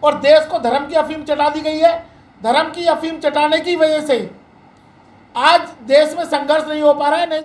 और देश को धर्म की अफीम चटा दी गई है। धर्म की अफीम चटाने की वजह से आज देश में संघर्ष नहीं हो पा रहा है। नहीं,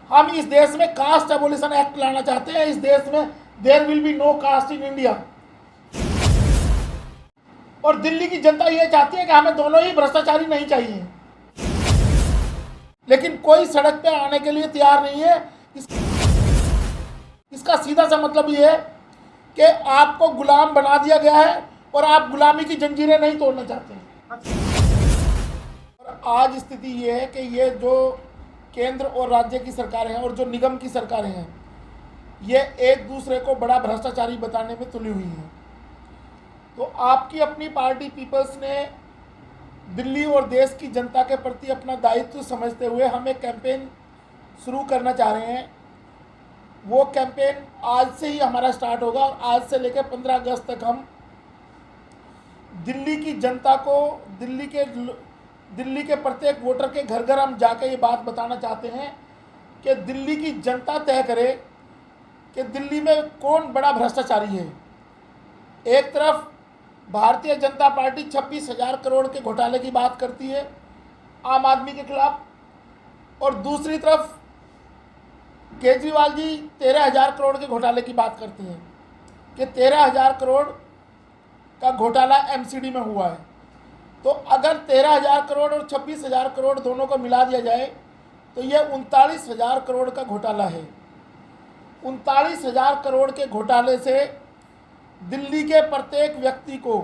हम इस देश में कास्ट एबोलिशन एक्ट लाना चाहते हैं। इस देश में there will be no caste in India. और दिल्ली की जनता ये चाहती है कि हमें दोनों ही भ्रष्टाचारी नहीं चाहिए, लेकिन कोई सड़क पे आने के लिए तैयार नहीं है। इसका सीधा सा मतलब ये है कि आपको गुलाम बना दिया गया है और आप गुलामी की जंजीरें नहीं तोड़ना चाहते हैं। और आज स्थिति ये है कि ये जो केंद्र और राज्य की सरकारें हैं और जो निगम की सरकारें हैं, ये एक दूसरे को बड़ा भ्रष्टाचारी बताने में तुली हुई हैं। तो आपकी अपनी पार्टी पीपल्स ने दिल्ली और देश की जनता के प्रति अपना दायित्व समझते हुए हम एक कैंपेन शुरू करना चाह रहे हैं। वो कैंपेन आज से ही हमारा स्टार्ट होगा और आज से लेकर 15 अगस्त तक हम दिल्ली की जनता को, दिल्ली के प्रत्येक वोटर के घर घर हम जाके ये बात बताना चाहते हैं कि दिल्ली की जनता तय करे कि दिल्ली में कौन बड़ा भ्रष्टाचारी है। एक तरफ भारतीय जनता पार्टी 26,000 करोड़ के घोटाले की बात करती है आम आदमी के खिलाफ, और दूसरी तरफ केजरीवाल जी 13,000 करोड़ के घोटाले की बात करते हैं कि 13,000 करोड़ का घोटाला एमसीडी में हुआ है। तो अगर 13,000 करोड़ और 26,000 करोड़ दोनों को मिला दिया जाए तो यह 39,000 करोड़ का घोटाला है। 39,000 करोड़ के घोटाले से दिल्ली के प्रत्येक व्यक्ति को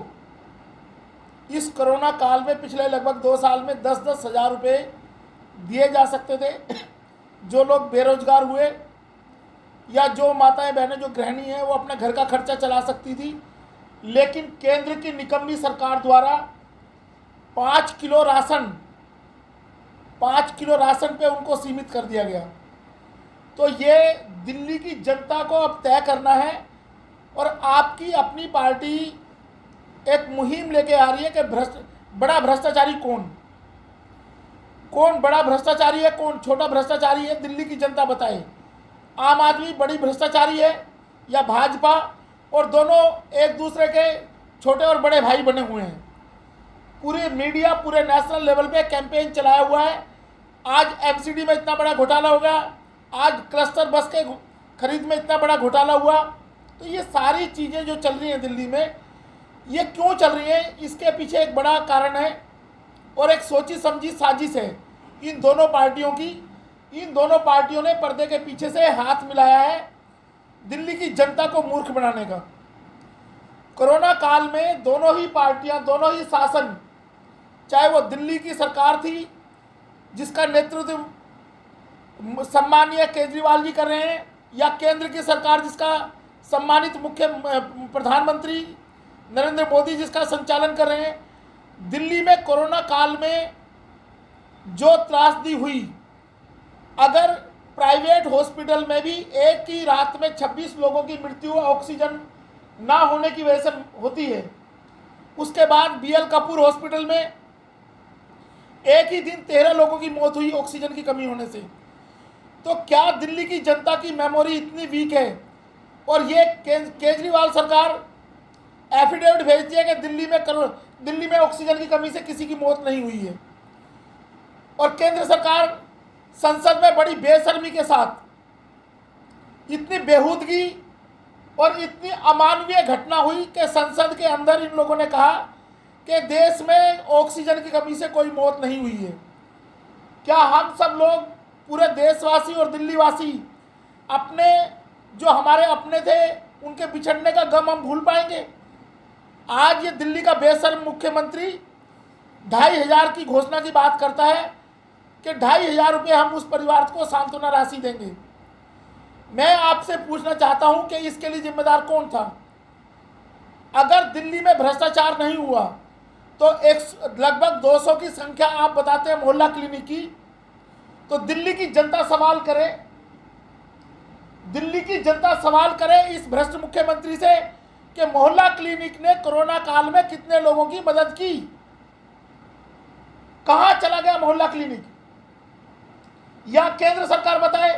इस कोरोना काल में पिछले लगभग 2 साल में 10-10 हज़ार रुपये दिए जा सकते थे। जो लोग बेरोजगार हुए या जो माताएं बहनें जो गृहिणी हैं वो अपने घर का खर्चा चला सकती थी, लेकिन केंद्र की निकम्मी सरकार द्वारा 5 किलो राशन पे उनको सीमित कर दिया गया। तो ये दिल्ली की जनता को अब तय करना है और आपकी अपनी पार्टी एक मुहिम लेके आ रही है कि बड़ा भ्रष्टाचारी कौन बड़ा भ्रष्टाचारी है, कौन छोटा भ्रष्टाचारी है। दिल्ली की जनता बताए, आम आदमी बड़ी भ्रष्टाचारी है या भाजपा, और दोनों एक दूसरे के छोटे और बड़े भाई बने हुए हैं। पूरे मीडिया पूरे नेशनल लेवल पे कैंपेन चलाया हुआ है। आज एमसीडी में इतना बड़ा घोटाला हो गया, आज क्लस्टर बस के खरीद में इतना बड़ा घोटाला हुआ। तो ये सारी चीज़ें जो चल रही हैं दिल्ली में, ये क्यों चल रही हैं, इसके पीछे एक बड़ा कारण है और एक सोची समझी साजिश है इन दोनों पार्टियों की। इन दोनों पार्टियों ने पर्दे के पीछे से हाथ मिलाया है दिल्ली की जनता को मूर्ख बनाने का। कोरोना काल में दोनों ही पार्टियां, दोनों ही शासन, चाहे वो दिल्ली की सरकार थी जिसका नेतृत्व सम्मानीय केजरीवाल जी कर रहे हैं, या केंद्र की सरकार जिसका सम्मानित मुख्य प्रधानमंत्री नरेंद्र मोदी जिसका संचालन कर रहे हैं, दिल्ली में कोरोना काल में जो त्रासदी हुई, अगर प्राइवेट हॉस्पिटल में भी एक ही रात में 26 लोगों की मृत्यु ऑक्सीजन ना होने की वजह से होती है, उसके बाद बीएल कपूर हॉस्पिटल में एक ही दिन 13 लोगों की मौत हुई ऑक्सीजन की कमी होने से। तो क्या दिल्ली की जनता की मेमोरी इतनी वीक है और ये केजरीवाल सरकार एफिडेविट भेजती है कि दिल्ली में ऑक्सीजन की कमी से किसी की मौत नहीं हुई है, और केंद्र सरकार संसद में बड़ी बेशर्मी के साथ इतनी बेहूदगी और इतनी अमानवीय घटना हुई कि संसद के अंदर इन लोगों ने कहा कि देश में ऑक्सीजन की कमी से कोई मौत नहीं हुई है। क्या हम सब लोग, पूरे देशवासी और दिल्लीवासी, अपने जो हमारे अपने थे उनके बिछड़ने का गम हम भूल पाएंगे? आज ये दिल्ली का बेशर्म मुख्यमंत्री 2,500 की घोषणा की बात करता है कि 2,500 रुपये हम उस परिवार को सांत्वना राशि देंगे। मैं आपसे पूछना चाहता हूं कि इसके लिए जिम्मेदार कौन था? अगर दिल्ली में भ्रष्टाचार नहीं हुआ तो लगभग 200 की संख्या आप बताते हैं मोहल्ला क्लिनिक की, तो दिल्ली की जनता सवाल करे, दिल्ली की जनता सवाल करे इस भ्रष्ट मुख्यमंत्री से कि मोहल्ला क्लिनिक ने कोरोना काल में कितने लोगों की मदद की? कहां चला गया मोहल्ला क्लिनिक? या केंद्र सरकार बताए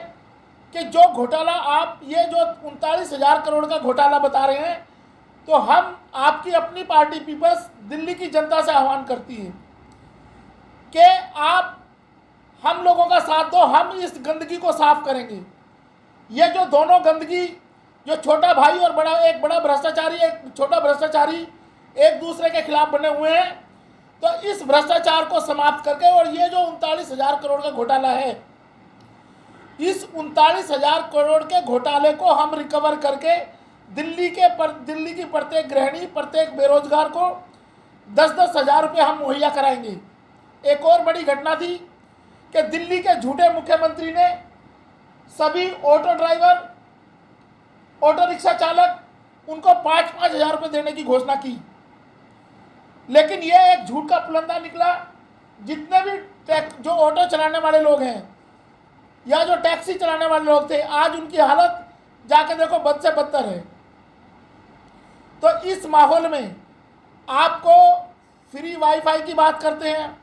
कि जो घोटाला आप, ये जो 39,000 करोड़ का घोटाला बता रहे हैं, तो हम आपकी अपनी पार्टी पीपल्स दिल्ली की जनता से आह्वान करती है कि आप हम लोगों का साथ दो, हम इस गंदगी को साफ करेंगे। ये जो दोनों गंदगी, जो छोटा भाई और बड़ा, एक बड़ा भ्रष्टाचारी एक छोटा भ्रष्टाचारी एक दूसरे के खिलाफ बने हुए हैं, तो इस भ्रष्टाचार को समाप्त करके, और ये जो 39,000 करोड़ का घोटाला है, इस 39,000 करोड़ के घोटाले को हम रिकवर करके दिल्ली की प्रत्येक गृहिणी, प्रत्येक बेरोजगार को 10-10 हज़ार रुपये हम मुहैया कराएंगे। एक और बड़ी घटना थी कि दिल्ली के झूठे मुख्यमंत्री ने सभी ऑटो ड्राइवर, ऑटो रिक्शा चालक, उनको 5-5 हज़ार रुपये देने की घोषणा की, लेकिन यह एक झूठ का पुलंदा निकला। जितने भी जो ऑटो चलाने वाले लोग हैं या जो टैक्सी चलाने वाले लोग थे, आज उनकी हालत जाके देखो बद से बदतर है। तो इस माहौल में आपको फ्री वाईफाई की बात करते हैं,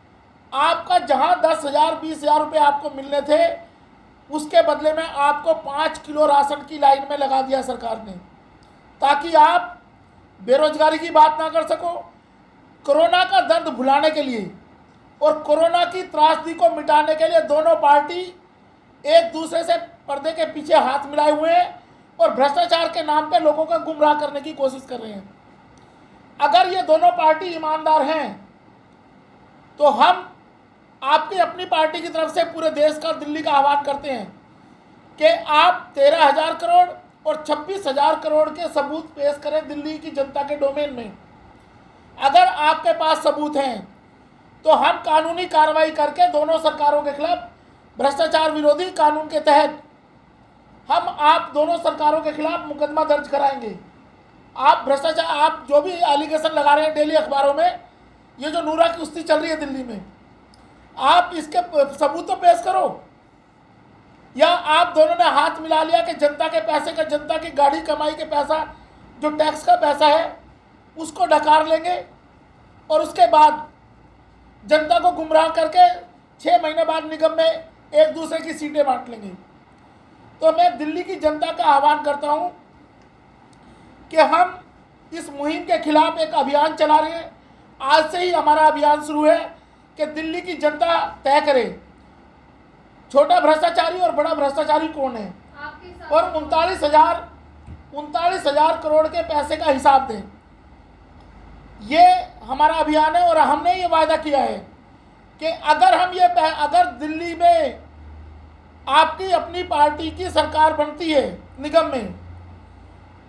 आपका जहां 10,000 20,000 रुपये आपको मिलने थे, उसके बदले में आपको 5 किलो राशन की लाइन में लगा दिया सरकार ने, ताकि आप बेरोजगारी की बात ना कर सको। कोरोना का दर्द भुलाने के लिए और कोरोना की त्रासदी को मिटाने के लिए दोनों पार्टी एक दूसरे से पर्दे के पीछे हाथ मिलाए हुए हैं और भ्रष्टाचार के नाम पे लोगों को गुमराह करने की कोशिश कर रहे हैं। अगर ये दोनों पार्टी ईमानदार हैं तो हम आपकी अपनी पार्टी की तरफ से पूरे देश का, दिल्ली का आह्वान करते हैं कि आप 13,000 करोड़ और 26,000 करोड़ के सबूत पेश करें दिल्ली की जनता के डोमेन में। अगर आपके पास सबूत हैं तो हम कानूनी कार्रवाई करके दोनों सरकारों के खिलाफ भ्रष्टाचार विरोधी कानून के तहत हम आप दोनों सरकारों के खिलाफ मुकदमा दर्ज कराएंगे। आप भ्रष्टाचार, आप जो भी एलिगेशन लगा रहे हैं डेली अखबारों में, ये जो नूरा की कुश्ती चल रही है दिल्ली में, आप इसके सबूत तो पेश करो। या आप दोनों ने हाथ मिला लिया कि जनता के पैसे का, जनता की गाड़ी कमाई के पैसा, जो टैक्स का पैसा है, उसको डकार लेंगे और उसके बाद जनता को गुमराह करके 6 महीने बाद निगम में एक दूसरे की सीटें बांट लेंगे। तो मैं दिल्ली की जनता का आह्वान करता हूं कि हम इस मुहिम के खिलाफ एक अभियान चला रहे हैं। आज से ही हमारा अभियान शुरू है कि दिल्ली की जनता तय करे छोटा भ्रष्टाचारी और बड़ा भ्रष्टाचारी कौन है, और 39,000 करोड़ के पैसे का हिसाब दें। ये हमारा अभियान है और हमने ये वायदा किया है कि अगर दिल्ली में आपकी अपनी पार्टी की सरकार बनती है निगम में,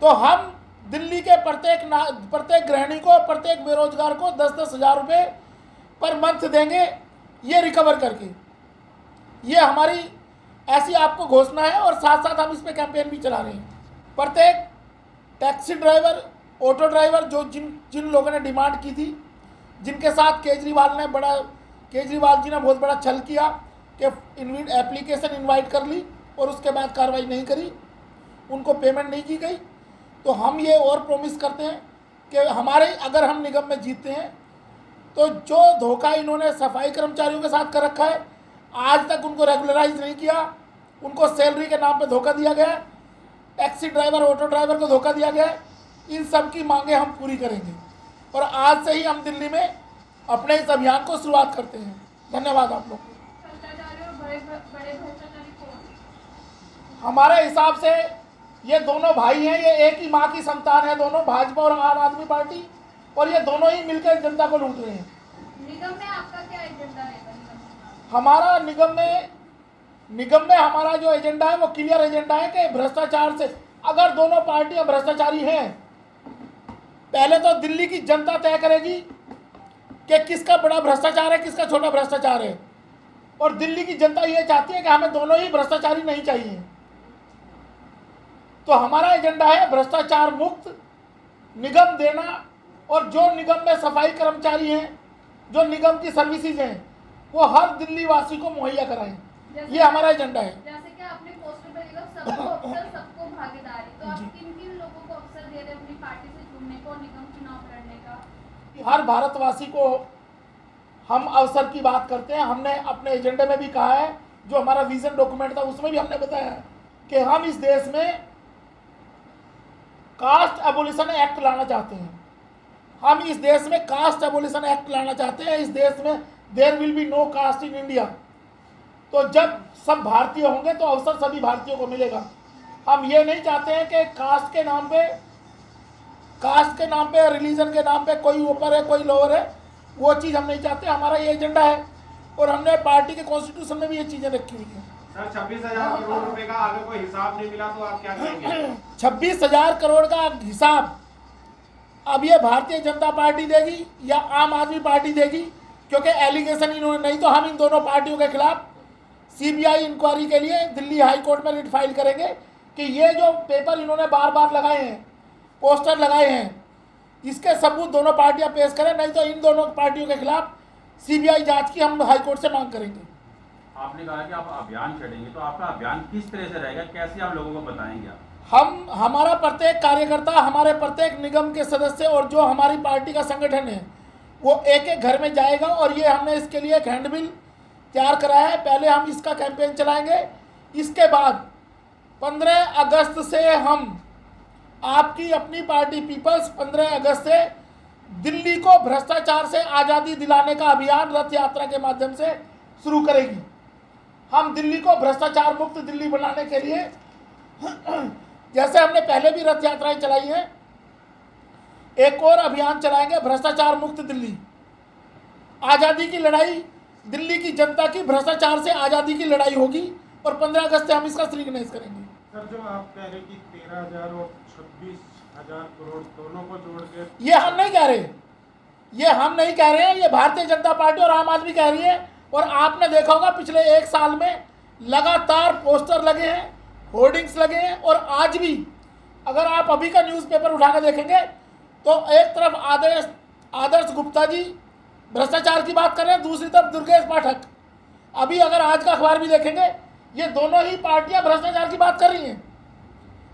तो हम दिल्ली के प्रत्येक गृहिणी को, प्रत्येक बेरोजगार को 10-10 हज़ार रुपये पर मंथ देंगे, ये रिकवर करके। ये हमारी ऐसी आपको घोषणा है और साथ साथ हम इस पे कैंपेन भी चला रहे हैं। प्रत्येक टैक्सी ड्राइवर, ऑटो ड्राइवर, जो जिन लोगों ने डिमांड की थी, जिनके साथ केजरीवाल जी ने बहुत बड़ा छल किया कि एप्लीकेशन इनवाइट कर ली और उसके बाद कार्रवाई नहीं करी, उनको पेमेंट नहीं की गई। तो हम ये और प्रॉमिस करते हैं कि अगर हम निगम में जीतते हैं तो जो धोखा इन्होंने सफाई कर्मचारियों के साथ कर रखा है, आज तक उनको रेगुलराइज नहीं किया, उनको सैलरी के नाम पे धोखा दिया गया, टैक्सी ड्राइवर, ऑटो ड्राइवर को धोखा दिया गया, इन सब की मांगें हम पूरी करेंगे। और आज से ही हम दिल्ली में अपने इस अभियान को शुरुआत करते हैं। धन्यवाद आप लोग। हमारे हिसाब से ये दोनों भाई हैं, ये एक ही माँ की संतान है, दोनों भाजपा और आम आदमी पार्टी, और ये दोनों ही मिलकर जनता को लूट रहे हैं। निगम में आपका क्या एजेंडा है? हमारा निगम में हमारा जो एजेंडा है वो क्लियर एजेंडा है कि भ्रष्टाचार से, अगर दोनों पार्टियां भ्रष्टाचारी हैं, पहले तो दिल्ली की जनता तय करेगी कि किसका बड़ा भ्रष्टाचार है, किसका छोटा भ्रष्टाचार है। और दिल्ली की जनता ये चाहती है कि हमें दोनों ही भ्रष्टाचारी नहीं चाहिए। तो हमारा एजेंडा है भ्रष्टाचार मुक्त निगम देना, और जो निगम में सफाई कर्मचारी हैं, जो निगम की सर्विसेज हैं, वो हर दिल्ली वासी को मुहैया कराएं। ये हमारा एजेंडा है। जैसे कि आपने पोस्टर पे लिखा सबको अवसर, सबको भागीदारी, तो आप किन-किन लोगों को अवसर दे रहे हैं अपनी पार्टी से जुड़ने को, निगम चुनाव लड़ने का? हर भारतवासी को हम अवसर की बात करते हैं। हमने अपने एजेंडे में भी कहा है, जो हमारा विजन डॉक्यूमेंट था उसमें भी हमने बताया कि हम इस देश में कास्ट एबोलिशन एक्ट लाना चाहते हैं। हम इस देश में कास्ट एबोलिशन एक्ट लाना चाहते हैं। इस देश में there will be no caste in India. तो जब सब भारतीय होंगे तो अवसर सभी भारतीयों को मिलेगा। हम ये नहीं चाहते हैं कि कास्ट के नाम पे रिलीजन के नाम पे कोई ऊपर है कोई लोअर है, वो चीज़ हम नहीं चाहते। हमारा ये एजेंडा है और हमने पार्टी के कॉन्स्टिट्यूशन में भी ये चीज़ें रखी हुई हैं। सर 26,000 करोड़ रुपए का आगे कोई हिसाब नहीं मिला तो आप क्या करेंगे? 26,000 करोड़ का हिसाब अब ये भारतीय जनता पार्टी देगी या आम आदमी पार्टी देगी, क्योंकि एलिगेशन इन्होंने, नहीं तो हम इन दोनों पार्टियों के खिलाफ सीबीआई इंक्वायरी के लिए दिल्ली हाई कोर्ट में रिट फाइल करेंगे कि ये जो पेपर इन्होंने बार बार लगाए हैं, पोस्टर लगाए हैं, इसके सबूत दोनों पार्टियां पेश करें, नहीं तो इन दोनों पार्टियों के खिलाफ सीबीआई जांच की हम हाई कोर्ट से मांग करेंगे। आपने कहा कि आप अभियान छेड़ेंगे, तो आपका अभियान किस तरह से रहेगा, कैसे आप लोगों को बताएंगे आप? हमारा प्रत्येक कार्यकर्ता, हमारे प्रत्येक निगम के सदस्य और जो हमारी पार्टी का संगठन है वो एक एक घर में जाएगा और ये हमने इसके लिए एक हैंडबिल तैयार कराया है। पहले हम इसका कैंपेन चलाएंगे, इसके बाद 15 अगस्त से हम आपकी अपनी पार्टी पीपल्स 15 अगस्त से दिल्ली को भ्रष्टाचार से आज़ादी दिलाने का अभियान रथ यात्रा के माध्यम से शुरू करेगी। हम दिल्ली को भ्रष्टाचार मुक्त दिल्ली बनाने के लिए जैसे हमने पहले भी रथ यात्राएं चलाई हैं, एक और अभियान चलाएंगे भ्रष्टाचार मुक्त दिल्ली। आज़ादी की लड़ाई, दिल्ली की जनता की भ्रष्टाचार से आज़ादी की लड़ाई होगी और 15 अगस्त से हम इसका श्रीगणेश करेंगे। सर जो आप कह रहे कि 13,000 और 26,000 करोड़ दोनों को जोड़ के, ये हम नहीं कह रहे, ये भारतीय जनता पार्टी और आम आदमी कह रही है। और आपने देखा होगा पिछले एक साल में लगातार पोस्टर लगे हैं, होर्डिंग्स लगे हैं, और आज भी अगर आप अभी का न्यूज़पेपर उठा कर देखेंगे तो एक तरफ आदर्श गुप्ता जी भ्रष्टाचार की बात कर रहे हैं, दूसरी तरफ दुर्गेश पाठक। अभी अगर आज का अखबार भी देखेंगे, ये दोनों ही पार्टियां भ्रष्टाचार की बात कर रही हैं।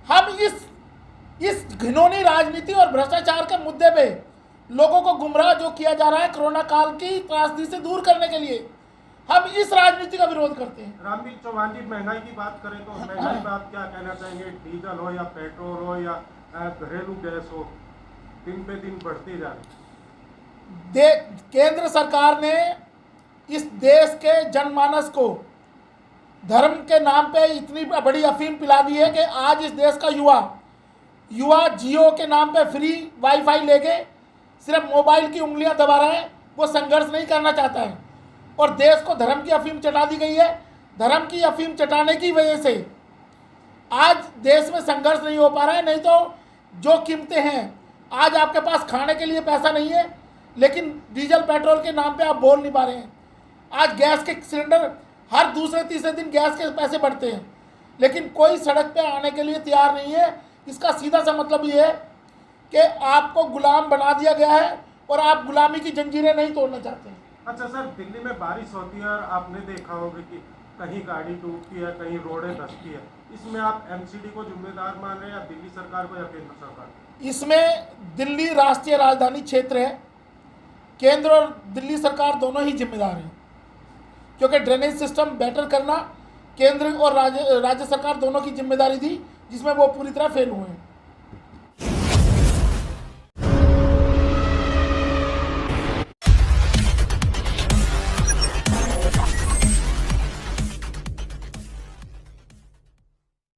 हम इस घिनौनी राजनीति और भ्रष्टाचार के मुद्दे पे लोगों को गुमराह जो किया जा रहा है कोरोना काल की त्रासदी से दूर करने के लिए, हम इस राजनीति का विरोध करते हैं। रामवीर चौहान जी, महंगाई की बात करें तो महंगाई बात क्या कहना चाहेंगे? डीजल हो या पेट्रोल हो या घरेलू गैस हो, दिन पे दिन बढ़ती जा रही। केंद्र सरकार ने इस देश के जनमानस को धर्म के नाम पे इतनी बड़ी अफीम पिला दी है कि आज इस देश का युवा जियो के नाम पे फ्री वाईफाई लेके सिर्फ मोबाइल की उंगलियां दबा रहा है, वो संघर्ष नहीं करना चाहता है और देश को धर्म की अफीम चटा दी गई है। धर्म की अफीम चटाने की वजह से आज देश में संघर्ष नहीं हो पा रहा है। नहीं तो जो कीमतें हैं, आज आपके पास खाने के लिए पैसा नहीं है, लेकिन डीजल पेट्रोल के नाम पे आप बोल नहीं पा रहे हैं। आज गैस के सिलेंडर हर दूसरे तीसरे दिन गैस के पैसे बढ़ते हैं, लेकिन कोई सड़क पे आने के लिए तैयार नहीं है। इसका सीधा सा मतलब ये है कि आपको गुलाम बना दिया गया है और आप गुलामी की जंजीरें नहीं तोड़ना चाहते हैं। अच्छा सर, दिल्ली में बारिश होती है और आपने देखा होगा कि कहीं गाड़ी डूबती है, कहीं रोडें धंसती है, इसमें आप एमसीडी को जिम्मेदार मान रहे हैं या दिल्ली सरकार को या केंद्र सरकार? इसमें दिल्ली राष्ट्रीय राजधानी क्षेत्र है, केंद्र और दिल्ली सरकार दोनों ही जिम्मेदार हैं, क्योंकि ड्रेनेज सिस्टम बेटर करना केंद्र और राज्य सरकार दोनों की जिम्मेदारी थी, जिसमें वो पूरी तरह फेल हुए हैं।